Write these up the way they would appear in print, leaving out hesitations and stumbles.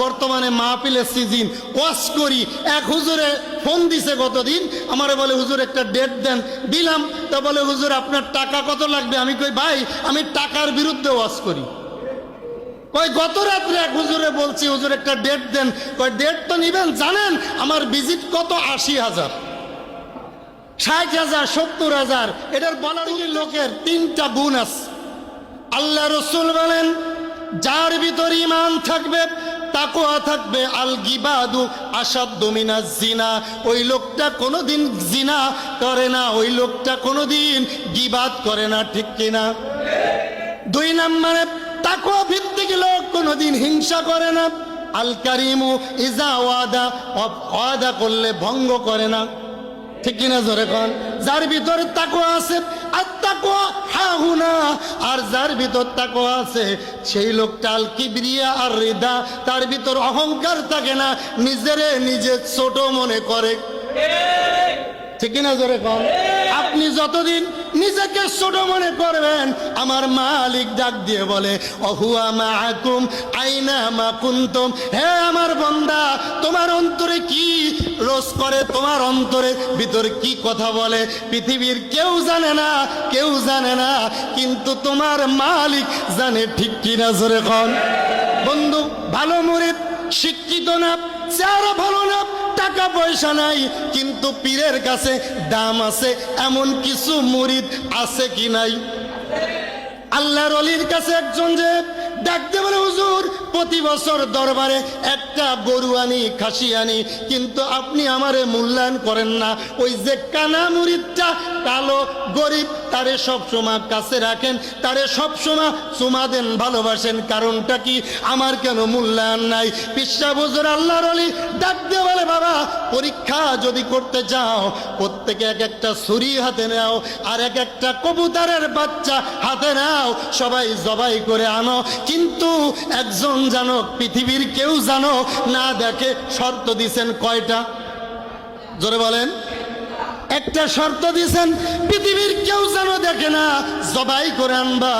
বর্তমানে মাহফিলের সিজন ওয়াজ করি। এক হুজুরে ফোন দিছে গতদিন, আমারে বলে হুজুর একটা ডেট দেন। দিলাম, তা বলে হুজুর আপনার টাকা কত লাগবে? আমি কই ভাই আমি টাকার বিরুদ্ধে ওয়াজ করি। কই গত রাত্রে এক হুজুরে বলছি হুজুর একটা ডেট দেন। কই ডেট তো নিবেন, জানেন আমার ভিজিট কত? 80,000, 60,000, 70,000। এটার বলার লোকের তিনটা গুণ আছে। আল্লাহ রসুল বলেন যার ভিতর ঈমান থাকবে, তাকওয়া থাকবে, আল গিবাদু আসাদ্দু মিনাজ জিনা, ওই লোকটা কোনোদিন জিনা করে না, ওই লোকটা কোনোদিন গিবাদ করে না। ঠিক কিনা? দুই নম্বরে তাকওয়া ভিত্তিক লোক কোনোদিন হিংসা করে না। আল কারিমু ইজা ওয়াদা, ওয়াদা করলে ভঙ্গ করে না। ঠিক কিনা জোরে কোন? যার ভিতর তাকওয়া আছে, আর তাকওয়া হাহুনা, আর যার ভিতর তাকওয়া আছে সেই লোকটা আল কিবরিয়া আর রিদা, তার ভিতর অহংকার থাকে না, নিজেরে নিজে ছোট মনে করে। ঠিক কিনা জোরে কোন? আপনি যতদিন নিজেকে ছোট মনে করবেন, আমার মালিক ডাক দিয়ে বলে অহুয়া মাআকুম আইনা মা কুনতুম, হে আমার বান্দা তোমার অন্তরে কি রোজ করে, তোমার অন্তরে ভিতর কি কথা বলে পৃথিবীর কেউ জানে না, কেউ জানে না, কিন্তু তোমার মালিক জানে। ঠিক কিনা জোরে কোন? বন্ধু, ভালো মুরিদ, শিক্ষিত না, চেহারা ভালো না, টাকা পয়সা নাই, কিন্তু পীরের কাছে দাম আছে, এমন কিছু মুরিদ আছে কি নাই? আল্লাহর ওলির কাছে একজন যে ডাকতে বলে হুজুর প্রতি বছর দরবারে একটা গরু আনি, খাসি আনি, কিন্তু আপনি আমারে মূল্যায়ন করেন না। ওই যে কানা মুরিদটা, কালো গরিব, তারে সবসময় কাছে রাখেন, তারে সবসময় চুমা দেন, ভালোবাসেন, কারণটা কি? আমার কেন মূল্যায়ন নাই? পিসা হুজুর আল্লাহর ওলি ডাকতে বলে বাবা পরীক্ষা যদি করতে চাও, প্রত্যেকে এক একটা ছুরি হাতে নাও, আর এক একটা কবুতরের বাচ্চা হাতে নাও, সবাই জবাই করে আনো, কিন্তু একজন জানো, পৃথিবীর কেউ জানো না দেখে। শর্ত দিছেন কয়টা? জোরে বলেন। একটা শর্ত দিছেন, পৃথিবীর কেউ যেন দেখে না, জবাই করে আনবা।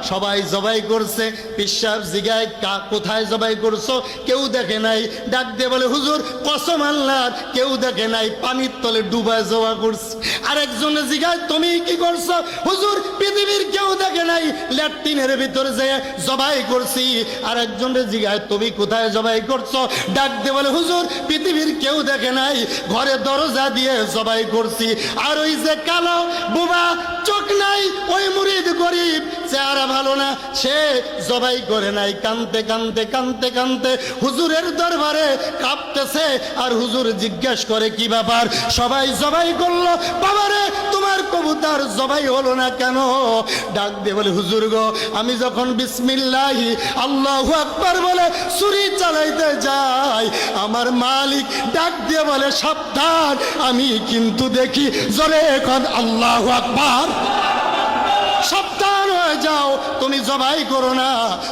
সবাই জবাই করছে, পিসাব জিগায় কোথায় জবাই করছো? কেউ দেখে নাই। ডাক দিয়ে বলে হুজুর কসম আল্লাহর কেউ দেখে নাই, পানির তলে ডুবায় জবা করছে। আরেকজনে জিগায় তুমি কি করছো? হুজুর পৃথিবীর কেউ দেখে নাই, ল্যাট্রিনের ভিতরে যে জবাই করছি। আরেকজনে জিগায় তুমি কোথায় জবাই করছো? ডাক দিয়ে বলে হুজুর পৃথিবীর কেউ দেখে নাই, ঘরে দরজা দিয়ে জবাই করছি। আর ওই যে কালো বুবা, চোখ নাই, ওই মুরিদ গরিব, চেহারা ভালো না, সে জবাই করে নাই। কানতে কানতে কানতে কানতে হুজুরের দরবারে কাঁপতেছে। আর হুজুর জিজ্ঞেস করে কি ব্যাপার? সবাই জবাই করলো, বাবারে তোমার কবুতর জবাই হলো না কেন? ডাক দিয়ে বলে হুজুর গো, আমি যখন বিসমিল্লাহি আল্লাহু আকবার বলে ছুরি চালাইতে যাই, আমার মালিক ডাক দিয়ে বলে সাবধান, আমি কিন্তু দেখি। জোরে এখন আল্লাহু আকবার। সাবধান হয়ে যাও, তুমি জবাই করো না।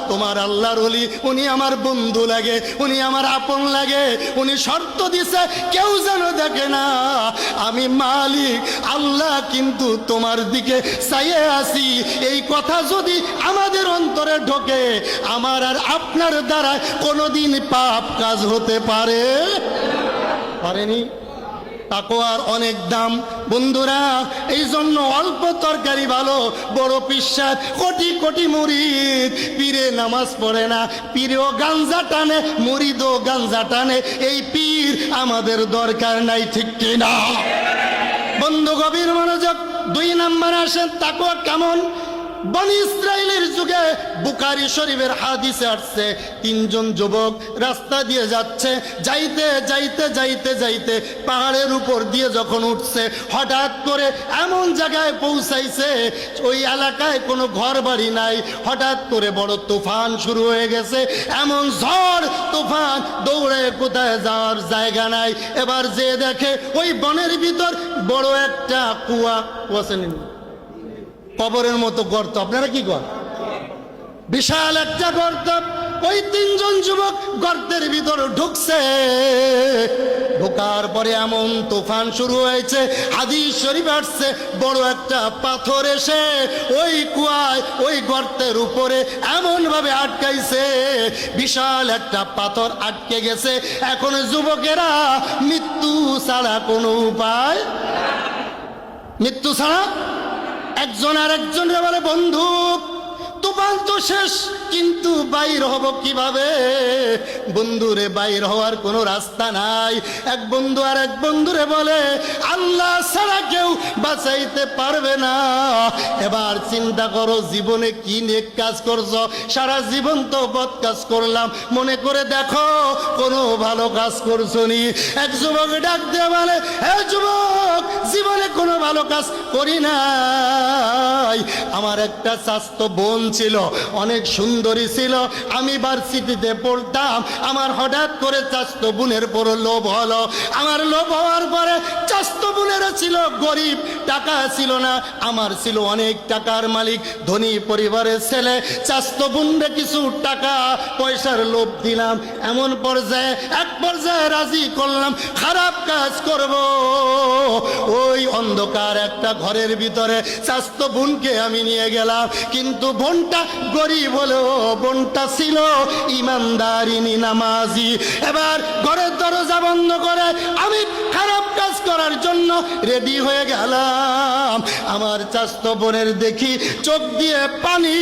তোমার আল্লাহর ওলি, উনি আমার বন্ধু লাগে, উনি আমার আপন লাগে, উনি শর্ত দিছে কেউ যেন দেখে না। আমি মালিক আল্লাহ কিন্তু তোমার দিকে চাইয়ে আসি। এই কথা যদি আমাদের অন্তরে ঢোকে, আমার আর আপনার দ্বারা কোনোদিন পাপ কাজ হতে পারেনি। তাকওয়ার অনেক দাম বন্ধুরা, এই জন্য অল্প তরকারি ভালো, বড় পিসা কোটি কোটি মুরিদ, পীরে নামাজ পড়ে না, পীরেও গাঞ্জা টানে, মুরিদও গাঞ্জা টানে, এই পীর আমাদের দরকার নাই। ঠিক কিনা বন্ধু? গভীর মনোযোগ। 2 নম্বর আসেন তাকওয়া কেমন। বনি ইসরাইলের যুগে বুখারী শরীফের হাদিসে আসছে, 3 জন যুবক রাস্তা দিয়ে যাচ্ছে, যাইতে যাইতে যাইতে যাইতে পাহাড়ের উপর দিয়ে যখন উঠছে, হঠাৎ করে এমন জায়গায় পৌঁছাইছে ওই এলাকায় কোনো ঘর বাড়ি নাই। হঠাৎ করে বড় তুফান শুরু হয়ে গেছে, এমন ঝড় তুফান, দৌড়ে কোথায় যাওয়ার জায়গা নাই। এবার যে দেখে ওই বনের ভিতর বড় একটা কুয়া, কবরের মতো গর্ত, আপনারা কি করেন? বিশাল একটা গর্ত, ওই তিনজন যুবক গর্তের ভিতর ঢুকছে। ঢোকার পরে এমন তুফান শুরু হয়েছে, হাদিস শরীফ আসছে, বড় একটা পাথর এসে ওই কুয়ায় ওই গর্তের উপরে এমন ভাবে আটকাইছে, বিশাল একটা পাথর আটকে গেছে। এখন যুবকেরা মৃত্যু ছাড়া কোনো উপায়, মৃত্যু ছাড়া একজন আর একজনের বলে, বন্ধু তুফান তো শেষ, কিন্তু বাইর হব কিভাবে? বন্ধুরে বাইর হওয়ার কোনো রাস্তা নাই। এক বন্ধু আর এক বন্ধুরে বলে, আল্লাহ ছাড়া কেউ বাঁচাইতে পারবে না। এবার চিন্তা করো, জীবনে কি নেক কাজ করছো? সারা জীবন তো বদ কাজ করলাম, মনে করে দেখো কোনো ভালো কাজ করছো নি? এক যুবক ডাক দিয়ে বলে, হে যুবক, জীবনে কোনো ভালো কাজ করি নাই। আমার একটা চাচাতো বোন ছিল, অনেক সুন্দরী ছিল, আমি ভার্সিটিতে পড়তাম। আমার হঠাৎ করে চাচাতো বোনের পর লোভ হলো। আমার লোভ হওয়ার পরে চাচাতো বোনেরও ছিল গরিব, টাকা ছিল না, আমার ছিল অনেক টাকার মালিক, ধনী পরিবারের ছেলে। চাচাতো বোনরে কিছু টাকা পয়সার লোভ দিলাম, এমন পর্যায়ে এক পর্যায়ে রাজি করলাম খারাপ কাজ করব। ওই অন্ধকার একটা ঘরের ভিতরে চাচাতো বোনকে আমি নিয়ে গেলাম, কিন্তু বোনটা গরিব হলেও বোনটা ছিল ইমানদারিনী, নামাজি। এবার ঘরের দরজা বন্ধ করে আমি খারাপ কাজ করার জন্য রেডি হয়ে গেলাম। আমার চাচাতো বোনের দেখি চোখ দিয়ে পানি,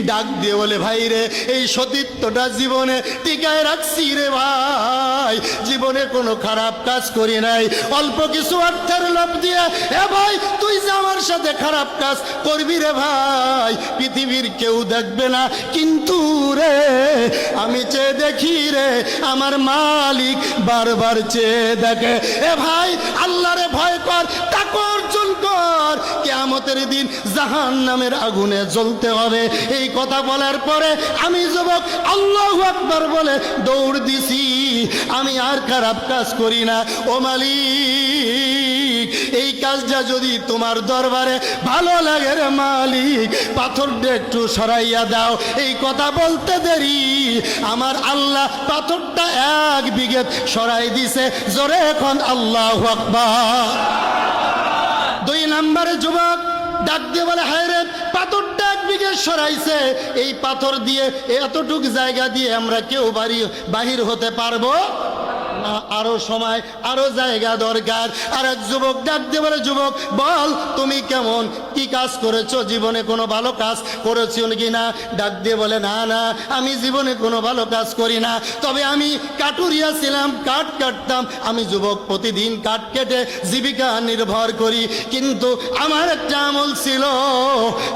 ডাক দিয়ে বলে, ভাই রে, এই সতীত্বটা জীবনে টিকায় রাখছি রে ভাই, জীবনে কোনো খারাপ কাজ করি নাই। অল্প কিছু অর্থের লোভ দিয়ে, এ ভাই তুই যে আমার সাথে খারাপ কাজ করবি রে ভাই, পৃথিবীর কেউ দেখবে না, কিন্তু রে আমি চেয়ে দেখি রে, আমার মালিক বারবার চেয়ে দেখে। এ ভাই, আল্লাহরে ভয় কর, তাকওয়া অর্জন কর, কিয়ামতের দিন জাহান্নামের আগুনে জ্বলতে হবে। এই কথা বলার পরে আমি যুবক আল্লাহু আকবার বলে দৌড় দিছি। আমি আর খারাপ কাজ করি না। ও মালিক, এই কাজটা যদি তোমার দরবারে ভালো লাগে রে মালিক, পাথরটা একটু সরাইয়া দাও। এই কথা বলতে দেরি আমার আল্লাহ পাথরটা 1 বিঘত সরাই দিছে। জোরে এখন আল্লাহু আকবার। 2 নম্বরে যুবক ডাক দিয়ে বলে, হায় রে, পাথরটা 1 বিঘে সরাইছে, এই পাথর দিয়ে এতটুক জায়গা দিয়ে আমরা কেউ বাহির হতে পারবো না, আরো সময় আরো জায়গা দরকার। আর এক যুবক ডাক দিয়ে বলে, যুবক বল, তুমি কেমন কি কাজ করেছো? জীবনে কোনো ভালো কাজ করেছো কি না? ডাক দিয়ে বলে, না না, আমি জীবনে কোনো ভালো কাজ করি না, তবে আমি কাটুরিয়া ছিলাম, কাঠ কাটতাম। আমি যুবক প্রতিদিন কাঠ কেটে জীবিকা নির্ভর করি, কিন্তু আমার একটা আমল ছিল,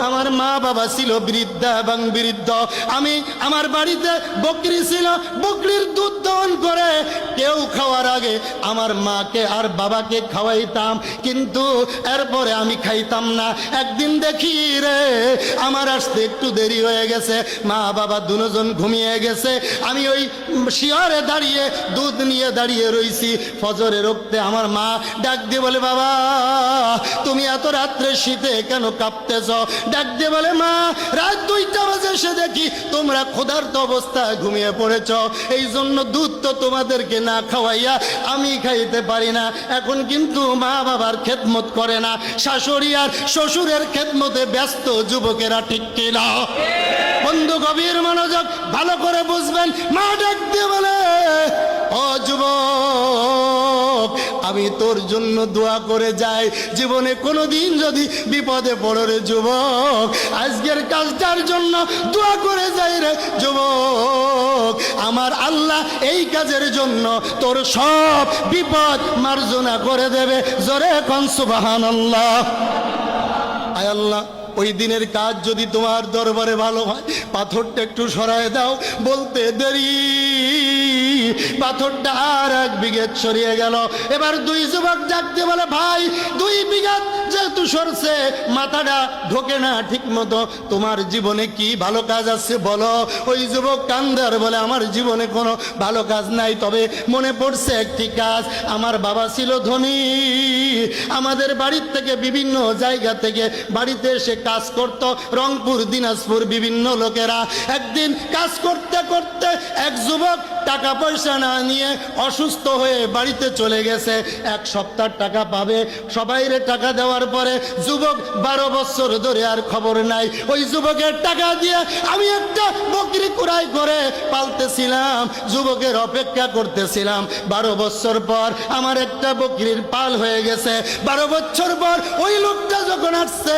আমার মা বাবা ছিল বৃদ্ধা এবং বৃদ্ধ। আমি আমার বাড়িতে বকরি ছিল, বকরির দুধ দহন করে কেউ খাওয়ার আগে আমার মাকে আর বাবাকে খাওয়াইতাম, কিন্তু এরপরে আমি খাইতাম না। একদিন দেখি রে, আমার আসতে একটু দেরি হয়ে গেছে, মা বাবা দুজন ঘুমিয়ে গেছে। আমি ওই শিয়রে দাঁড়িয়ে দুধ নিয়ে দাঁড়িয়ে রইছি। ফজরে রক্তে আমার মা ডাক দিয়ে বলে, বাবা তুমি এত রাত্রে শীতে কেন কাঁপতেছ? ডাক দিয়ে বলে, মা রাত 2টা বাজে এসে দেখি তোমরা ক্ষুধার্ত অবস্থায় ঘুমিয়ে পড়েছ, এই জন্য দুধ তো তোমাদেরকে না খাওয়াইয়া আমি খাইতে পারি না। এখন কিন্তু মা বাবার খেদমত করে না, শাশুড়ি আর শ্বশুরের খেদমতে ব্যস্ত যুবকেরা, ঠিক কিনা? বন্ধু গভীর মনোযোগ, ভালো করে বুঝবেন। মা ডাক দিয়ে বলে, ও যুবক, আমি তোর জন্য দোয়া করে যাই, জীবনে কোনোদিন যদি বিপদে পড়ো রে যুবক, আজকের কাজটার জন্য দোয়া করে যাই রে যুবক, আমার আল্লাহ এই কাজের জন্য তোর সব বিপদ মার্জনা করে দেবে। জোরে কোন সুবহানাল্লাহ। আয় আল্লাহ, ওই দিনের কাজ যদি তোমার দরবারে ভালো হয়, পাথরটা একটু সরায় দাও। বলতে দেরি পাথরটা আর 1 বিঘত সরিয়ে গেল। এবার 2 যুবক ডাকতে বলে, ভাই 2 বিঘত যেহেতু সরছে, মাথাটা ঢোকে না ঠিক মতো, তোমার জীবনে কি ভালো কাজ আছে বলো। ওই যুবক কান্দে আর বলে, আমার জীবনে কোনো ভালো কাজ নাই, তবে মনে পড়ছে একটি কাজ। আমার বাবা ছিল ধনী, আমাদের বাড়ির থেকে বিভিন্ন জায়গা থেকে বাড়িতে এসে কাজ করত, রংপুর, দিনাজপুর বিভিন্ন লোকেরা। একদিন কাজ করতে করতে এক যুবক টাকা পয়সা না নিয়ে অসুস্থ হয়ে বাড়িতে চলে গেছে। 1 সপ্তাহ টাকা পাবে, সবাইরে টাকা দেওয়ার পরে যুবক 12 বছর ধরে আর খবর নাই। ওই যুবকের টাকা দিয়ে আমি একটা বকরি কুড়াই করে পালতেছিলাম, যুবকের অপেক্ষা করতেছিলাম। 12 বছর পর আমার একটা বকরির পাল হয়ে গেছে। 12 বছর পর ওই লোকটা যখন আসছে,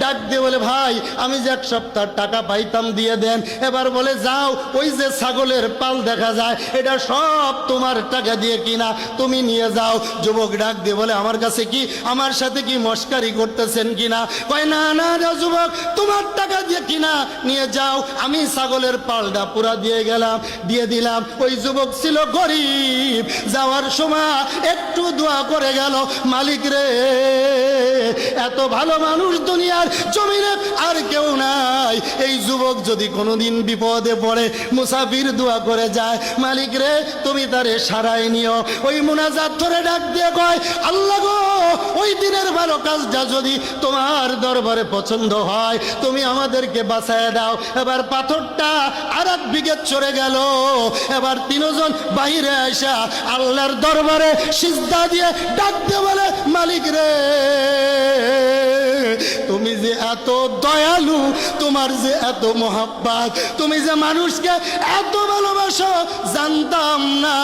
ডাক দিয়ে বলে, ভাই আমি যে 1 সপ্তাহ টাকা পাইতাম দিয়ে দেন। এবার বলে, যাও, ওই যে ছাগলের পাল দেখা যায় এটা সব তোমার টাকা দিয়ে কিনা, তুমি নিয়ে যাও। যুবক ডাক দিয়ে বলে, আমার কাছে কি, আমার সাথে কি মস্কারি করতেছেন কিনা? কয়, না না যুবক, তোমার টাকা দিয়ে কিনা, নিয়ে যাও। আমি ছাগলের পালটা পুরা দিয়ে দিলাম। ওই যুবক ছিল গরিব, যাওয়ার সময় একটু দোয়া করে গেল, মালিক রে, এত ভালো মানুষ দুনিয়ার জমিনে আর কেউ নাই। এই যুবক যদি কোনোদিন বিপদে পড়ে মুসাফির দোয়া করে যায়, মালিক রে তুমি তারে সারাই নিও। ওই মুনাজাত ধরে ডাক দিয়ে কয়, আল্লাহ গো, ওই দিনের ভালো কাজটা যদি তোমার দরবারে পছন্দ হয়, তুমি আমাদেরকে বাঁচায় দাও। এবার পাথরটা আর 1 বিঘত চড়ে গেল। এবার 3 জন বাহিরে আসা আল্লাহর দরবারে সিজদা দিয়ে ডাক দিয়ে বলে, মালিক রে, তুমি যে এত দয়ালু, তোমার যে এত মোহাব্বত, তুমি যে মানুষকে এত ভালোবাসো, জানতাম না।